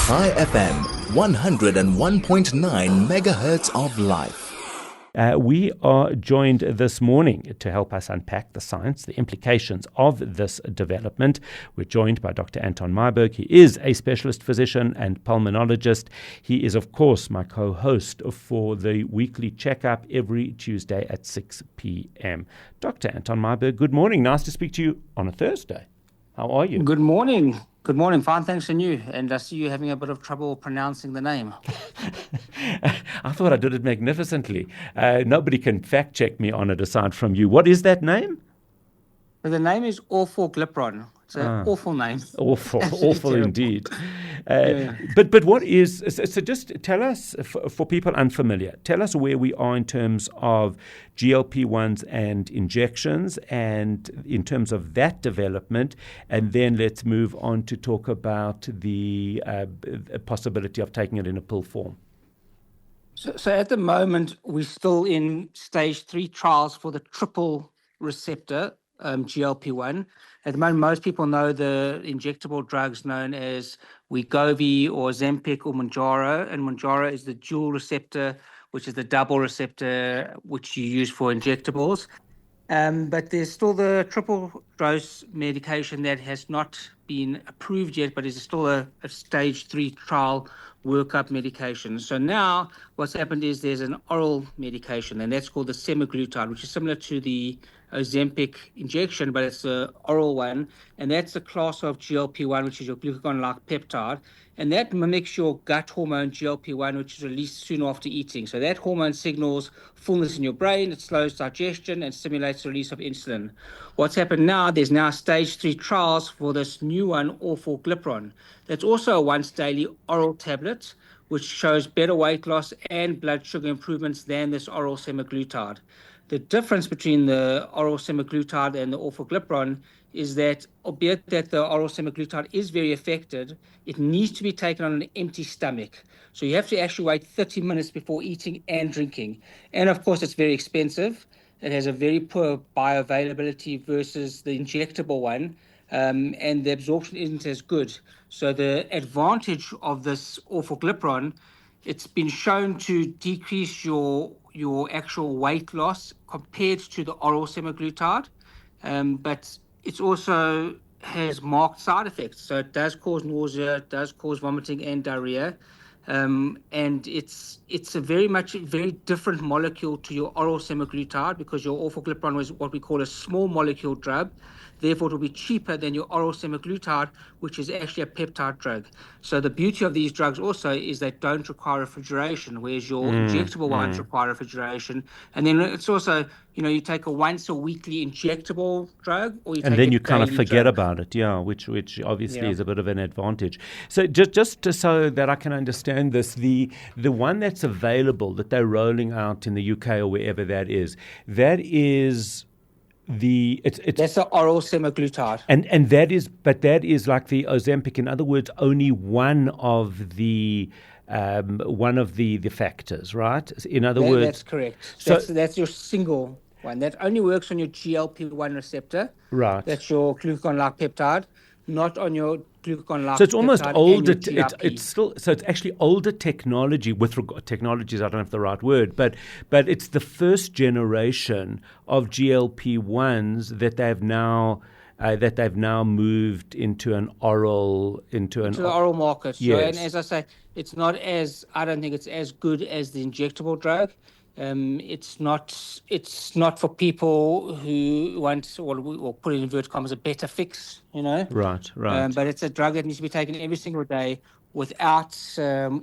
High FM, 101.9 megahertz of life. We are joined this morning to help us unpack the science, the implications of this development. We're joined by Dr. Anton Meyberg. He is a specialist physician and pulmonologist. He is, of course, my co-host for the weekly checkup every Tuesday at 6 p.m. Dr. Anton Meyberg, good morning. Nice to speak to you on a Thursday. How are you? Good morning. Good morning. Fine, thanks, and you. And I see you having a bit of trouble pronouncing the name. I thought I did it magnificently. Nobody can fact check me on it aside from you. What is that name? Well, the name is orforglipron. It's an awful name. Awful indeed. Yeah. But what is, so just tell us, for people unfamiliar, tell us where we are in terms of GLP-1s and injections and in terms of that development, and then let's move on to talk about the possibility of taking it in a pill form. So at the moment, we're still in stage 3 trials for the triple receptor, GLP-1. At the moment, most people know the injectable drugs known as Wegovy or Ozempic or Mounjaro, and Mounjaro is the dual receptor, which is the double receptor which you use for injectables. But there's still the triple dose medication that has not been approved yet, but is still a stage 3 trial workup medication. So now what's happened is there's an oral medication, and that's called the semaglutide, which is similar to the Ozempic injection, but it's an oral one, and that's a class of GLP-1, which is your glucagon-like peptide, and that mimics your gut hormone GLP-1, which is released soon after eating. So that hormone signals fullness in your brain, it slows digestion and stimulates the release of insulin. What's happened now, there's now stage 3 trials for this new one, orforglipron. That's also a once-daily oral tablet, which shows better weight loss and blood sugar improvements than this oral semaglutide. The difference between the oral semaglutide and the orforglipron is that, albeit that the oral semaglutide is very effective, it needs to be taken on an empty stomach. So you have to actually wait 30 minutes before eating and drinking. And of course, it's very expensive. It has a very poor bioavailability versus the injectable one, and the absorption isn't as good. So the advantage of this orforglipron, it's been shown to decrease your actual weight loss compared to the oral semaglutide, but it also has marked side effects. So it does cause nausea, it does cause vomiting and diarrhea, and it's a very different molecule to your oral semaglutide, because your orforglipron was what we call a small molecule drug. Therefore, it will be cheaper than your oral semaglutide, which is actually a peptide drug. So the beauty of these drugs also is they don't require refrigeration, whereas your injectable ones require refrigeration. And then it's also, you take a once a weekly injectable drug, or you take and then you kind of forget drug. about it, which obviously is a bit of an advantage. So just so that I can understand this, the one that's available that they're rolling out in the UK or wherever that is that's the oral semaglutide, and that is like the Ozempic. In other words, only one of the factors, right? In other words, that's correct. So that's your single one that only works on your GLP-1 receptor. Right. That's your glucagon-like peptide, not on your glucagon-like. So it's almost older. It's actually older technology technologies. I don't have the right word, but it's the first generation of GLP-1s that they've now moved into an oral the oral market. Yes. So, and as I say, I don't think it's as good as the injectable drug. It's not for people who want, or put it in inverted commas, a better fix, Right. But it's a drug that needs to be taken every single day without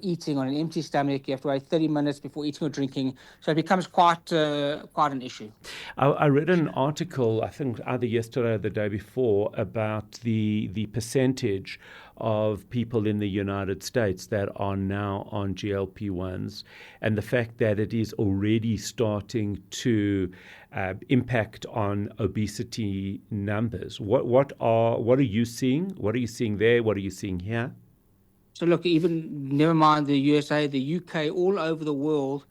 eating on an empty stomach. You have to wait 30 minutes before eating or drinking. So it becomes quite an issue. I read an article, I think either yesterday or the day before, about the percentage of people in the United States that are now on GLP-1s, and the fact that it is already starting to impact on obesity numbers. What are you seeing? What are you seeing there? What are you seeing here? So look, even never mind the USA, the UK, all over the world,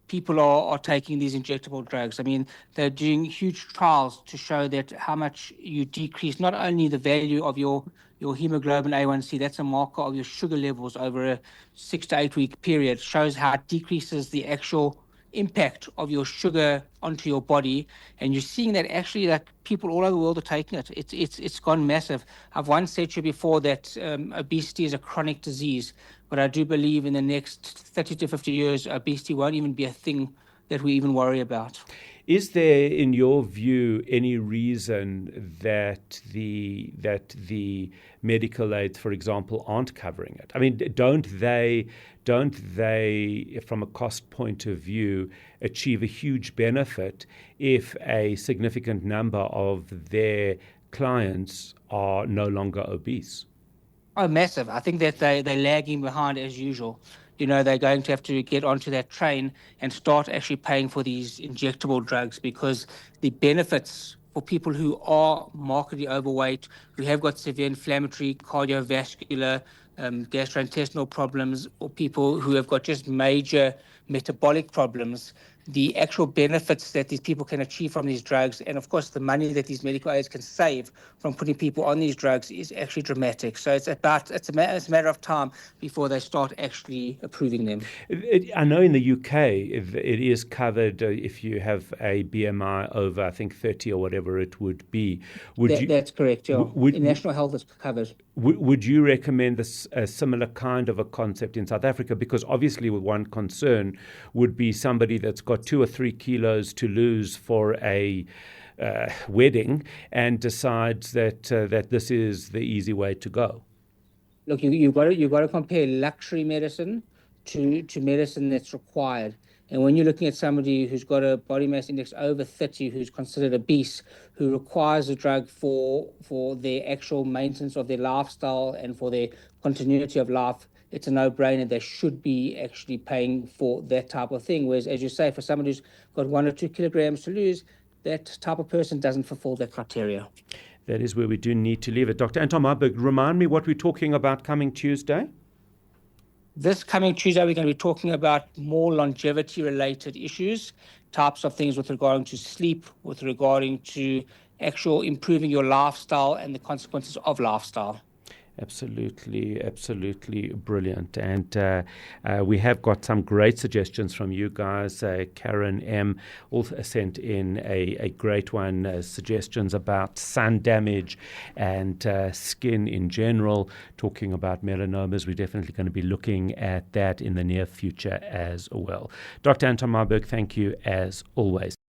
people are taking these injectable drugs. I mean, they're doing huge trials to show that how much you decrease not only the value of your your hemoglobin A1C, that's a marker of your sugar levels over a 6 to 8 week period, shows how it decreases the actual impact of your sugar onto your body. And you're seeing that actually that people all over the world are taking it. It's gone massive. I've once said to you before that obesity is a chronic disease, but I do believe in the next 30 to 50 years, obesity won't even be a thing that we even worry about. Is there, in your view, any reason that the medical aids, for example, aren't covering it? I mean, don't they, from a cost point of view, achieve a huge benefit if a significant number of their clients are no longer obese? Oh, massive. I think that they're lagging behind as usual. They're going to have to get onto that train and start actually paying for these injectable drugs, because the benefits for people who are markedly overweight, who have got severe inflammatory, cardiovascular, gastrointestinal problems, or people who have got just major metabolic problems, the actual benefits that these people can achieve from these drugs, and of course the money that these medical aids can save from putting people on these drugs, is actually dramatic. So it's a matter of time before they start actually approving them. I know in the UK it is covered if you have a BMI over, I think, 30 or whatever it would be. That's correct, yeah. National Health is covered. Would you recommend this, a similar kind of a concept in South Africa? Because obviously one concern would be somebody that's got 2 or 3 kilos to lose for a wedding and decides that this is the easy way to go. Look, you've got to compare luxury medicine to medicine that's required. And when you're looking at somebody who's got a body mass index over 30, who's considered obese, who requires a drug for their actual maintenance of their lifestyle and for their continuity of life, it's a no-brainer. They should be actually paying for that type of thing. Whereas, as you say, for somebody who's got 1 or 2 kilograms to lose, that type of person doesn't fulfill that criteria. That is where we do need to leave it. Dr. Anton Meyberg, remind me what we're talking about coming Tuesday. This coming Tuesday, we're going to be talking about more longevity-related issues, types of things with regarding to sleep, with regarding to actual improving your lifestyle and the consequences of lifestyle. Absolutely brilliant. And we have got some great suggestions from you guys. Karen M. also sent in a great one, suggestions about sun damage and skin in general, talking about melanomas. We're definitely going to be looking at that in the near future as well. Dr. Anton Meyberg, thank you as always.